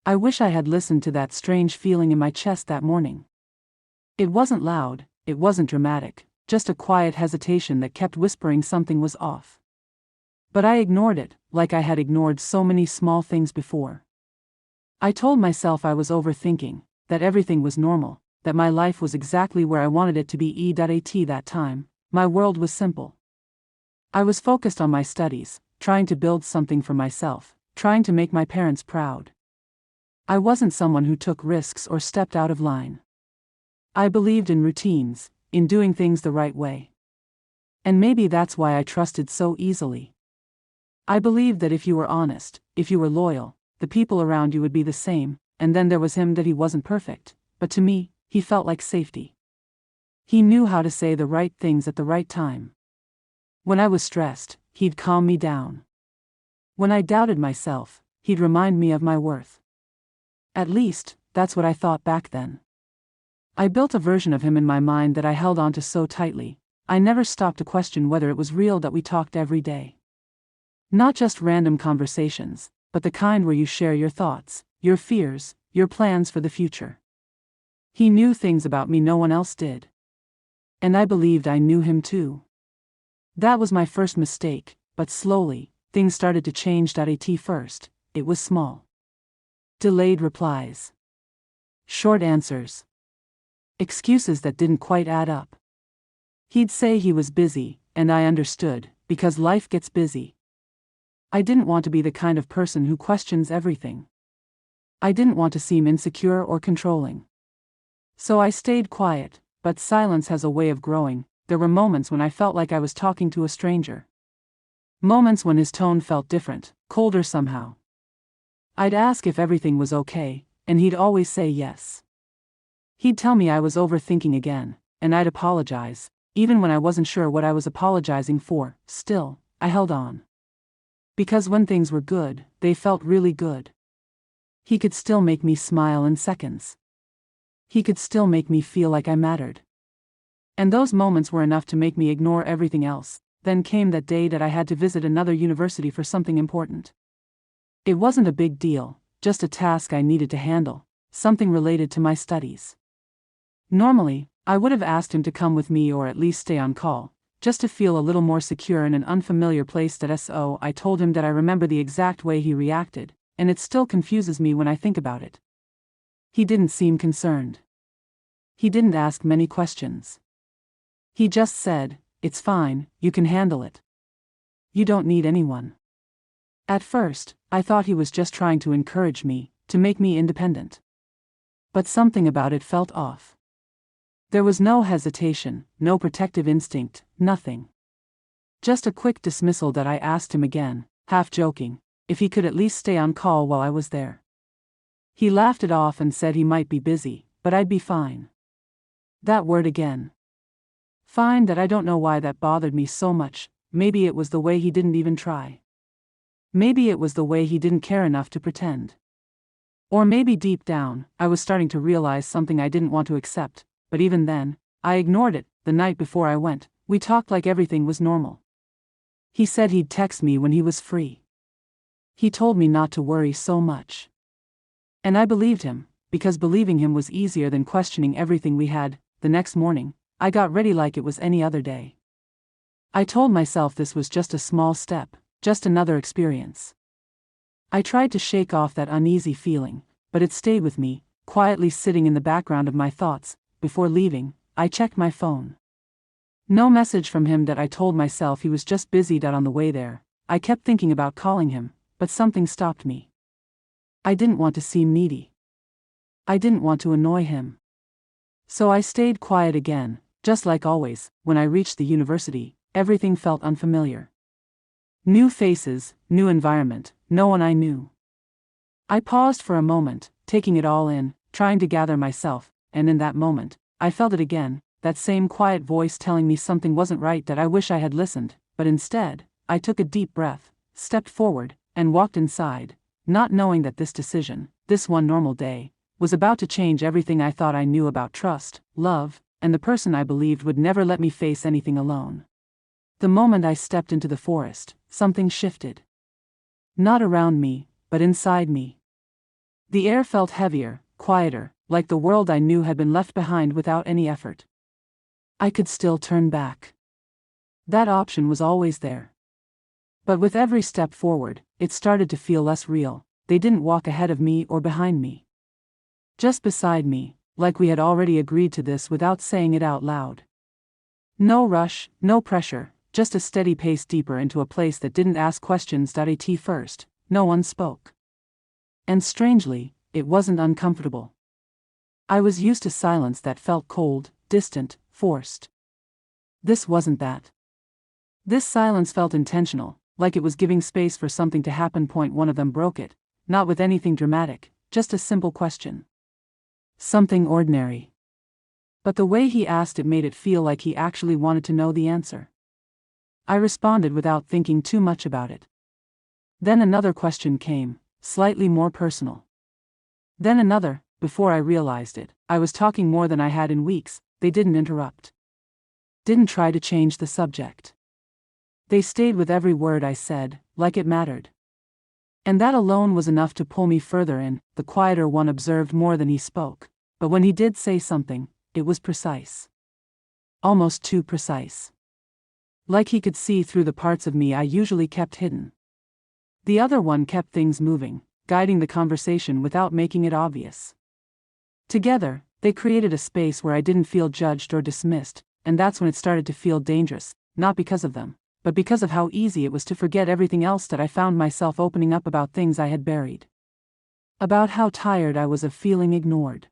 I wish I had listened to that strange feeling in my chest that morning. It wasn't loud, it wasn't dramatic, just a quiet hesitation that kept whispering something was off. But I ignored it, like I had ignored so many small things before. I told myself I was overthinking, that everything was normal, that my life was exactly where I wanted it to be. At that time, my world was simple. I was focused on my studies, trying to build something for myself, trying to make my parents proud. I wasn't someone who took risks or stepped out of line. I believed in routines, in doing things the right way. And maybe that's why I trusted so easily. I believed that if you were honest, if you were loyal, the people around you would be the same. And then there was him, that he wasn't perfect, but to me, he felt like safety. He knew how to say the right things at the right time. When I was stressed, he'd calm me down. When I doubted myself, he'd remind me of my worth. At least, that's what I thought back then. I built a version of him in my mind that I held onto so tightly. I never stopped to question whether it was real that we talked every day. Not just random conversations, but the kind where you share your thoughts, your fears, your plans for the future. He knew things about me no one else did. And I believed I knew him too. That was my first mistake, but slowly, things started to change. At first, it was small. Delayed replies. Short answers. Excuses that didn't quite add up. He'd say he was busy, and I understood, because life gets busy. I didn't want to be the kind of person who questions everything. I didn't want to seem insecure or controlling. So I stayed quiet, but silence has a way of growing. There were moments when I felt like I was talking to a stranger. Moments when his tone felt different, colder somehow. I'd ask if everything was okay, and he'd always say yes. He'd tell me I was overthinking again, and I'd apologize, even when I wasn't sure what I was apologizing for. Still, I held on. Because when things were good, they felt really good. He could still make me smile in seconds. He could still make me feel like I mattered. And those moments were enough to make me ignore everything else. Then came that day that I had to visit another university for something important. It wasn't a big deal, just a task I needed to handle, something related to my studies. Normally, I would have asked him to come with me or at least stay on call, just to feel a little more secure in an unfamiliar place. So I told him that I remember the exact way he reacted, and it still confuses me when I think about it. He didn't seem concerned. He didn't ask many questions. He just said, "It's fine, you can handle it. You don't need anyone." At first, I thought he was just trying to encourage me, to make me independent. But something about it felt off. There was no hesitation, no protective instinct, nothing. Just a quick dismissal. That I asked him again, half joking, if he could at least stay on call while I was there. He laughed it off and said he might be busy, but I'd be fine. That word again. Fine. That I don't know why that bothered me so much. Maybe it was the way he didn't even try. Maybe it was the way he didn't care enough to pretend. Or maybe deep down, I was starting to realize something I didn't want to accept, but even then, I ignored it. The night before I went, we talked like everything was normal. He said he'd text me when he was free. He told me not to worry so much. And I believed him, because believing him was easier than questioning everything we had. The next morning, I got ready like it was any other day. I told myself this was just a small step, just another experience. I tried to shake off that uneasy feeling, but it stayed with me, quietly sitting in the background of my thoughts. Before leaving, I checked my phone. No message from him. That I told myself he was just busy. On the way there, I kept thinking about calling him, but something stopped me. I didn't want to seem needy. I didn't want to annoy him. So I stayed quiet again, just like always. When I reached the university, everything felt unfamiliar. New faces, new environment, no one I knew. I paused for a moment, taking it all in, trying to gather myself, and in that moment, I felt it again, that same quiet voice telling me something wasn't right. That I wish I had listened, but instead, I took a deep breath, stepped forward, and walked inside, not knowing that this decision, this one normal day, was about to change everything I thought I knew about trust, love, and the person I believed would never let me face anything alone. The moment I stepped into the forest, something shifted. Not around me, but inside me. The air felt heavier, quieter, like the world I knew had been left behind without any effort. I could still turn back. That option was always there. But with every step forward, it started to feel less real. They didn't walk ahead of me or behind me. Just beside me, like we had already agreed to this without saying it out loud. No rush, no pressure, just a steady pace deeper into a place that didn't ask questions. At first, no one spoke. And strangely, it wasn't uncomfortable. I was used to silence that felt cold, distant, forced. This wasn't that. This silence felt intentional, like it was giving space for something to happen. One of them broke it, not with anything dramatic, just a simple question. Something ordinary. But the way he asked it made it feel like he actually wanted to know the answer. I responded without thinking too much about it. Then another question came, slightly more personal. Then another. Before I realized it, I was talking more than I had in weeks. They didn't interrupt. Didn't try to change the subject. They stayed with every word I said, like it mattered. And that alone was enough to pull me further in. The quieter one observed more than he spoke. But when he did say something, it was precise. Almost too precise. Like he could see through the parts of me I usually kept hidden. The other one kept things moving, guiding the conversation without making it obvious. Together, they created a space where I didn't feel judged or dismissed, and that's when it started to feel dangerous, not because of them, but because of how easy it was to forget everything else that I found myself opening up about things I had buried. About how tired I was of feeling ignored.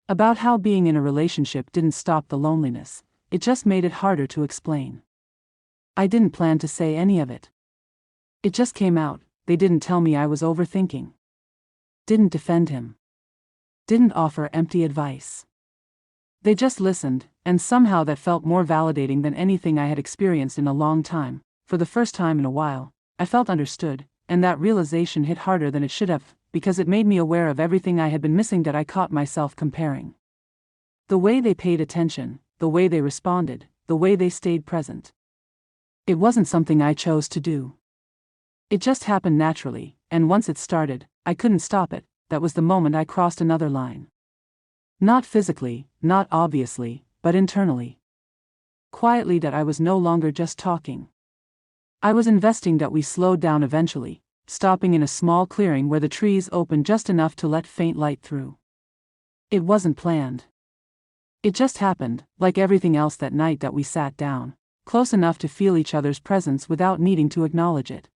About how being in a relationship didn't stop the loneliness, it just made it harder to explain. I didn't plan to say any of it. It just came out. They didn't tell me I was overthinking. Didn't defend him. Didn't offer empty advice. They just listened, and somehow that felt more validating than anything I had experienced in a long time. For the first time in a while, I felt understood, and that realization hit harder than it should have, because it made me aware of everything I had been missing that I caught myself comparing. The way they paid attention, the way they responded, the way they stayed present. It wasn't something I chose to do. It just happened naturally, and once it started, I couldn't stop it. That was the moment I crossed another line. Not physically, not obviously, but internally. Quietly, that I was no longer just talking. I was investing. That we slowed down eventually, stopping in a small clearing where the trees opened just enough to let faint light through. It wasn't planned. It just happened, like everything else that night. That we sat down, close enough to feel each other's presence without needing to acknowledge it.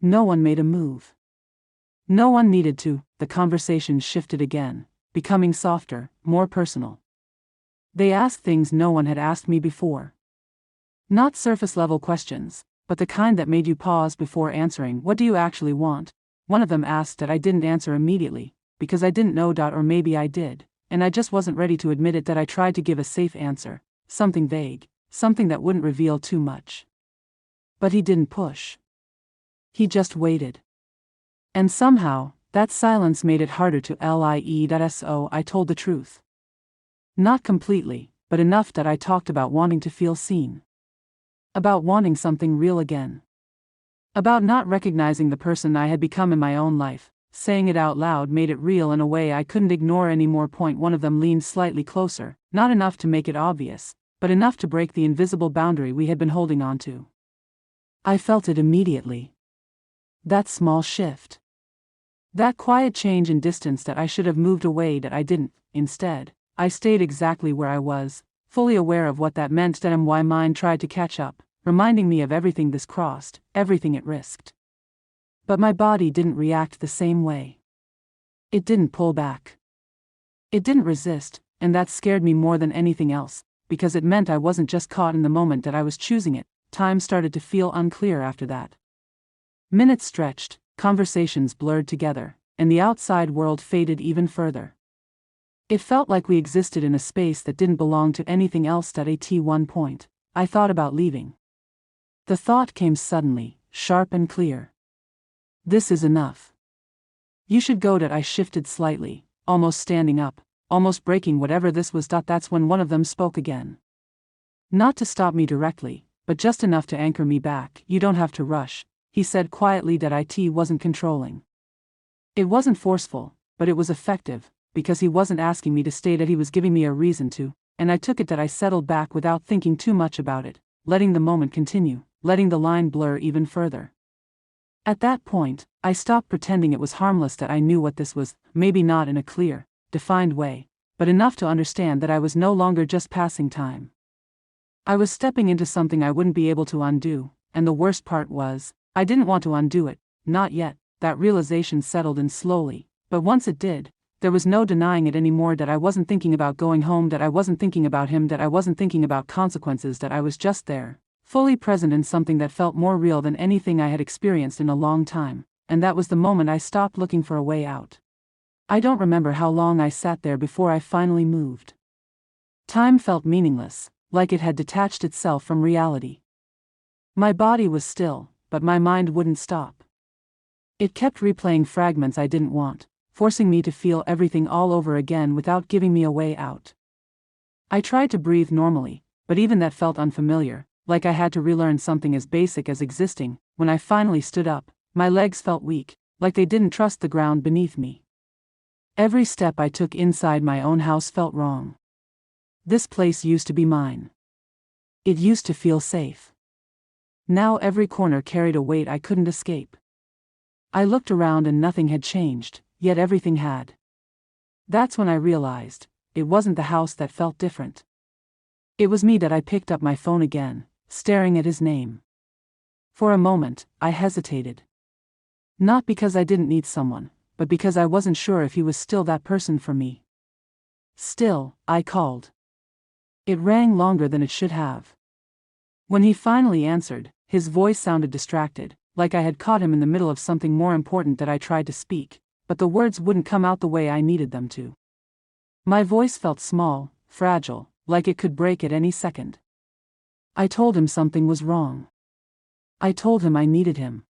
No one made a move. No one needed to. The conversation shifted again, becoming softer, more personal. They asked things no one had asked me before. Not surface-level questions, but the kind that made you pause before answering. What do you actually want? One of them asked that I didn't answer immediately, because I didn't know. Or maybe I did, and I just wasn't ready to admit it. That I tried to give a safe answer, something vague, something that wouldn't reveal too much. But he didn't push. He just waited. And somehow, that silence made it harder to lie. I told the truth. Not completely, but enough that I talked about wanting to feel seen. About wanting something real again. About not recognizing the person I had become in my own life. Saying it out loud made it real in a way I couldn't ignore anymore. One of them leaned slightly closer, not enough to make it obvious, but enough to break the invisible boundary we had been holding on to. I felt it immediately. That small shift. That quiet change in distance. That I should have moved away. That I didn't. Instead, I stayed exactly where I was, fully aware of what that meant. And my mind tried to catch up, reminding me of everything this crossed, everything it risked. But my body didn't react the same way. It didn't pull back. It didn't resist, and that scared me more than anything else, because it meant I wasn't just caught in the moment. That I was choosing it. Time started to feel unclear after that. Minutes stretched, conversations blurred together, and the outside world faded even further. It felt like we existed in a space that didn't belong to anything else. At one point, I thought about leaving. The thought came suddenly, sharp and clear. This is enough. You should go. I shifted slightly, almost standing up, almost breaking whatever this was. That's when one of them spoke again. Not to stop me directly, but just enough to anchor me back. You don't have to rush, he said quietly. That it wasn't controlling. It wasn't forceful, but it was effective, because he wasn't asking me to stay, that he was giving me a reason to, and I took it that I settled back without thinking too much about it, letting the moment continue, letting the line blur even further. At that point, I stopped pretending it was harmless, that I knew what this was, maybe not in a clear, defined way, but enough to understand that I was no longer just passing time. I was stepping into something I wouldn't be able to undo, and the worst part was, I didn't want to undo it, not yet. That realization settled in slowly, but once it did, there was no denying it anymore, that I wasn't thinking about going home, that I wasn't thinking about him, that I wasn't thinking about consequences, that I was just there, fully present in something that felt more real than anything I had experienced in a long time, and that was the moment I stopped looking for a way out. I don't remember how long I sat there before I finally moved. Time felt meaningless, like it had detached itself from reality. My body was still, but my mind wouldn't stop. It kept replaying fragments I didn't want, forcing me to feel everything all over again without giving me a way out. I tried to breathe normally, but even that felt unfamiliar, like I had to relearn something as basic as existing. When I finally stood up, my legs felt weak, like they didn't trust the ground beneath me. Every step I took inside my own house felt wrong. This place used to be mine. It used to feel safe. Now every corner carried a weight I couldn't escape. I looked around and nothing had changed, yet everything had. That's when I realized, it wasn't the house that felt different. It was me. That I picked up my phone again, staring at his name. For a moment, I hesitated. Not because I didn't need someone, but because I wasn't sure if he was still that person for me. Still, I called. It rang longer than it should have. When he finally answered, his voice sounded distracted, like I had caught him in the middle of something more important. That I tried to speak, but the words wouldn't come out the way I needed them to. My voice felt small, fragile, like it could break at any second. I told him something was wrong. I told him I needed him.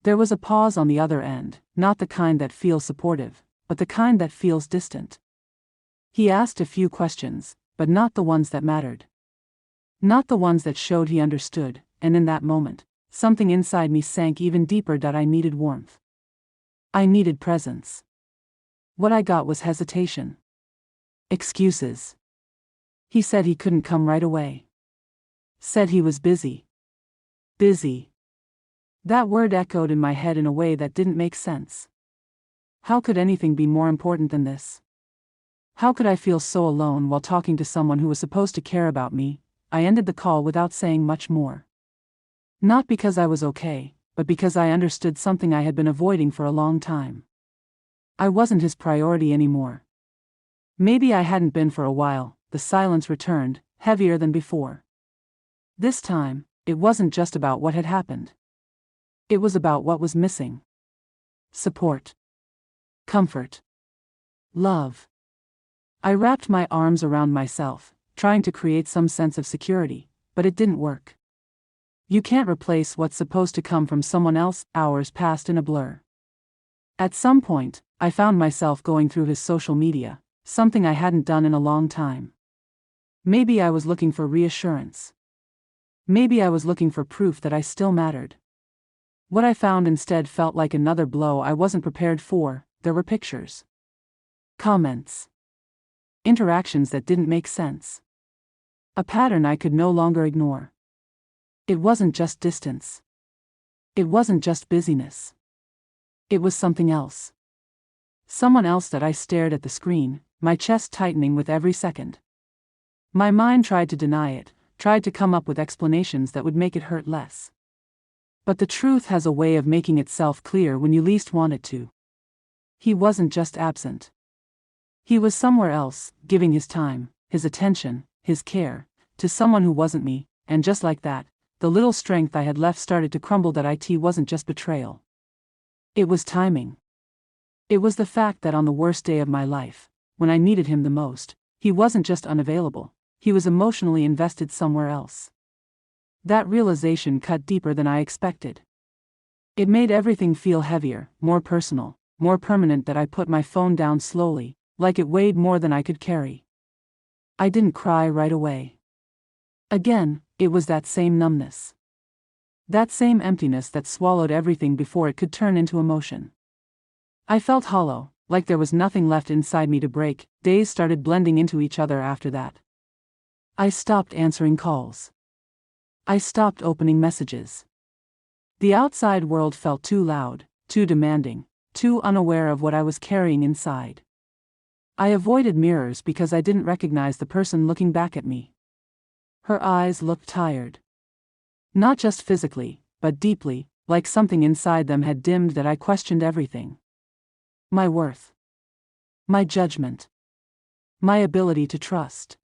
There was a pause on the other end, not the kind that feels supportive, but the kind that feels distant. He asked a few questions, but not the ones that mattered. Not the ones that showed he understood, and in that moment, something inside me sank even deeper. That I needed warmth. I needed presence. What I got was hesitation. Excuses. He said he couldn't come right away. Said he was busy. Busy. That word echoed in my head in a way that didn't make sense. How could anything be more important than this? How could I feel so alone while talking to someone who was supposed to care about me? I ended the call without saying much more. Not because I was okay, but because I understood something I had been avoiding for a long time. I wasn't his priority anymore. Maybe I hadn't been for a while. The silence returned, heavier than before. This time, it wasn't just about what had happened. It was about what was missing. Support. Comfort. Love. I wrapped my arms around myself, trying to create some sense of security, but it didn't work. You can't replace what's supposed to come from someone else. Hours passed in a blur. At some point, I found myself going through his social media, something I hadn't done in a long time. Maybe I was looking for reassurance. Maybe I was looking for proof that I still mattered. What I found instead felt like another blow I wasn't prepared for. There were pictures. Comments. Interactions that didn't make sense. A pattern I could no longer ignore. It wasn't just distance. It wasn't just busyness. It was something else. Someone else. That I stared at the screen, my chest tightening with every second. My mind tried to deny it, tried to come up with explanations that would make it hurt less. But the truth has a way of making itself clear when you least want it to. He wasn't just absent. He was somewhere else, giving his time, his attention, his care, to someone who wasn't me, and just like that, the little strength I had left started to crumble. That it wasn't just betrayal. It was timing. It was the fact that on the worst day of my life, when I needed him the most, he wasn't just unavailable, he was emotionally invested somewhere else. That realization cut deeper than I expected. It made everything feel heavier, more personal, more permanent. That I put my phone down slowly, like it weighed more than I could carry. I didn't cry right away. Again, it was that same numbness. That same emptiness that swallowed everything before it could turn into emotion. I felt hollow, like there was nothing left inside me to break. Days started blending into each other after that. I stopped answering calls. I stopped opening messages. The outside world felt too loud, too demanding, too unaware of what I was carrying inside. I avoided mirrors because I didn't recognize the person looking back at me. Her eyes looked tired. Not just physically, but deeply, like something inside them had dimmed that I questioned everything. My worth. My judgment. My ability to trust.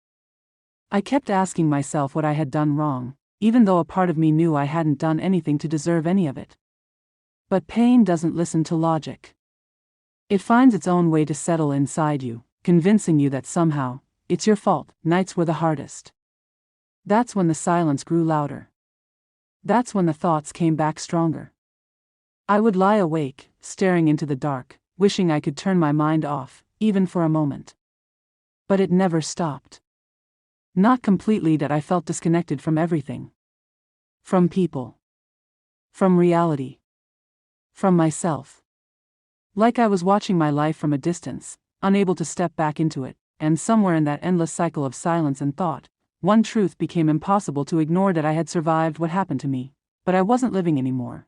I kept asking myself what I had done wrong, even though a part of me knew I hadn't done anything to deserve any of it. But pain doesn't listen to logic. It finds its own way to settle inside you, convincing you that somehow, it's your fault. Nights were the hardest. That's when the silence grew louder. That's when the thoughts came back stronger. I would lie awake, staring into the dark, wishing I could turn my mind off, even for a moment. But it never stopped. Not completely, that I felt disconnected from everything. From people. From reality. From myself. Like I was watching my life from a distance, unable to step back into it, and somewhere in that endless cycle of silence and thought, one truth became impossible to ignore: that I had survived what happened to me, but I wasn't living anymore.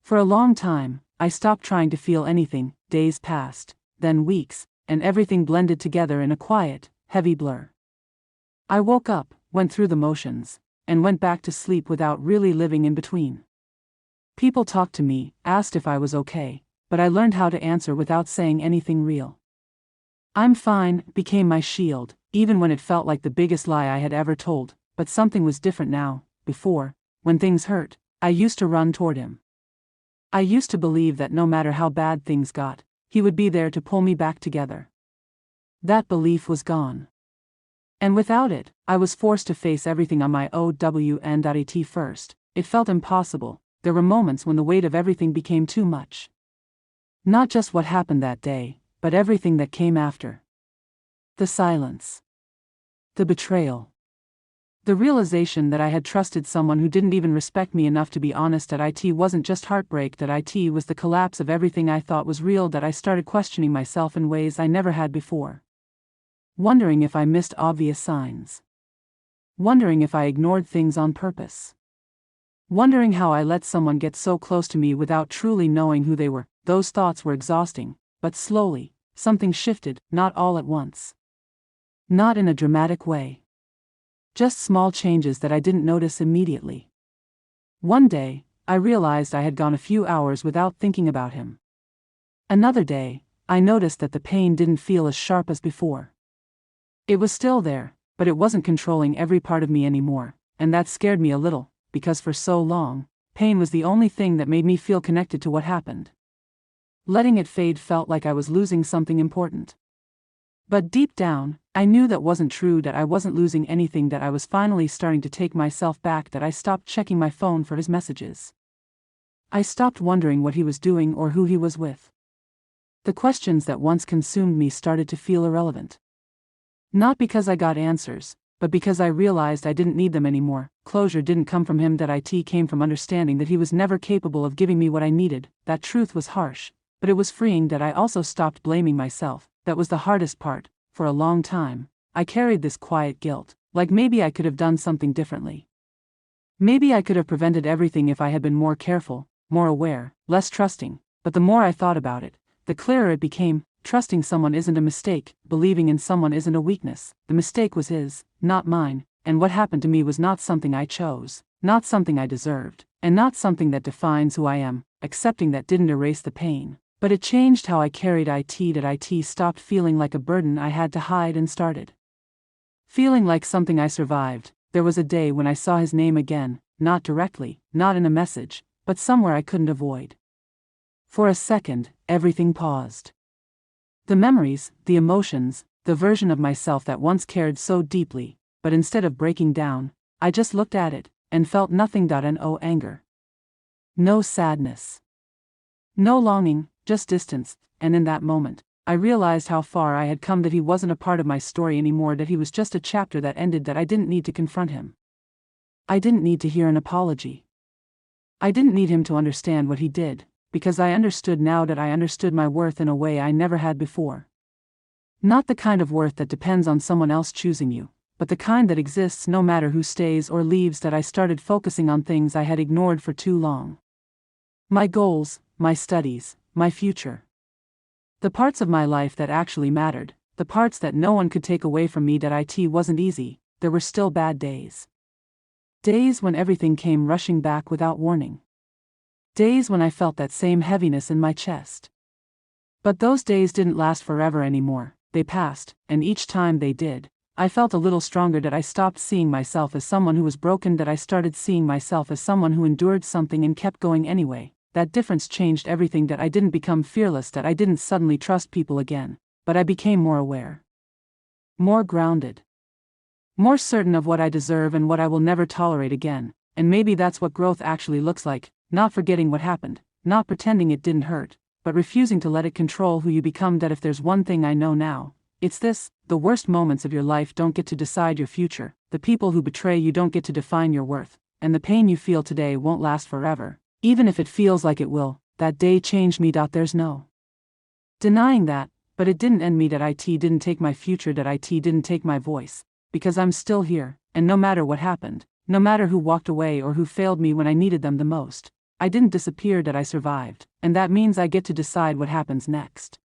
For a long time, I stopped trying to feel anything. Days passed, then weeks, and everything blended together in a quiet, heavy blur. I woke up, went through the motions, and went back to sleep without really living in between. People talked to me, asked if I was okay, but I learned how to answer without saying anything real. "I'm fine" became my shield, even when it felt like the biggest lie I had ever told. But something was different now. Before, when things hurt, I used to run toward him. I used to believe that no matter how bad things got, he would be there to pull me back together. That belief was gone. And without it, I was forced to face everything on my own first. It felt impossible. There were moments when the weight of everything became too much. Not just what happened that day, but everything that came after. The silence. The betrayal. The realization that I had trusted someone who didn't even respect me enough to be honest. That it wasn't just heartbreak, that it was the collapse of everything I thought was real. That I started questioning myself in ways I never had before. Wondering if I missed obvious signs. Wondering if I ignored things on purpose. Wondering how I let someone get so close to me without truly knowing who they were. Those thoughts were exhausting, but slowly, something shifted, not all at once. Not in a dramatic way. Just small changes that I didn't notice immediately. One day, I realized I had gone a few hours without thinking about him. Another day, I noticed that the pain didn't feel as sharp as before. It was still there, but it wasn't controlling every part of me anymore, and that scared me a little, because for so long, pain was the only thing that made me feel connected to what happened. Letting it fade felt like I was losing something important. But deep down, I knew that wasn't true, that I wasn't losing anything, that I was finally starting to take myself back, that I stopped checking my phone for his messages. I stopped wondering what he was doing or who he was with. The questions that once consumed me started to feel irrelevant. Not because I got answers, but because I realized I didn't need them anymore. Closure didn't come from him, that it came from understanding that he was never capable of giving me what I needed. That truth was harsh, but it was freeing. That I also stopped blaming myself. That was the hardest part. For a long time, I carried this quiet guilt, like maybe I could have done something differently. Maybe I could have prevented everything if I had been more careful, more aware, less trusting. But the more I thought about it, the clearer it became. Trusting someone isn't a mistake, believing in someone isn't a weakness. The mistake was his, not mine. and what happened to me was not something I chose, not something I deserved, and not something that defines who I am. Accepting that didn't erase the pain, but it changed how I carried it. That it stopped feeling like a burden I had to hide and started feeling like something I survived. There was a day when I saw his name again, not directly, not in a message, but somewhere I couldn't avoid. For a second, everything paused. The memories, the emotions, the version of myself that once cared so deeply, but instead of breaking down, I just looked at it, and felt nothing. No anger. No sadness. No longing, just distance, and in that moment, I realized how far I had come, that he wasn't a part of my story anymore, that he was just a chapter that ended, that I didn't need to confront him. I didn't need to hear an apology. I didn't need him to understand what he did, because I understood now. That I understood my worth in a way I never had before. Not the kind of worth that depends on someone else choosing you, but the kind that exists no matter who stays or leaves. That I started focusing on things I had ignored for too long. My goals, my studies, my future. The parts of my life that actually mattered, the parts that no one could take away from me. That it wasn't easy, there were still bad days. Days when everything came rushing back without warning. Days when I felt that same heaviness in my chest. But those days didn't last forever anymore, they passed, and each time they did, I felt a little stronger. That I stopped seeing myself as someone who was broken. That I started seeing myself as someone who endured something and kept going anyway. That difference changed everything. That I didn't become fearless, that I didn't suddenly trust people again, but I became more aware. More grounded. More certain of what I deserve and what I will never tolerate again. And maybe that's what growth actually looks like, not forgetting what happened, not pretending it didn't hurt, but refusing to let it control who you become. That if there's one thing I know now, it's this: the worst moments of your life don't get to decide your future, the people who betray you don't get to define your worth, and the pain you feel today won't last forever. Even if it feels like it will. That day changed me. There's no denying that, but it didn't end me. That it didn't take my future. That it didn't take my voice, because I'm still here, and no matter what happened, no matter who walked away or who failed me when I needed them the most, I didn't disappear. That I survived, and that means I get to decide what happens next.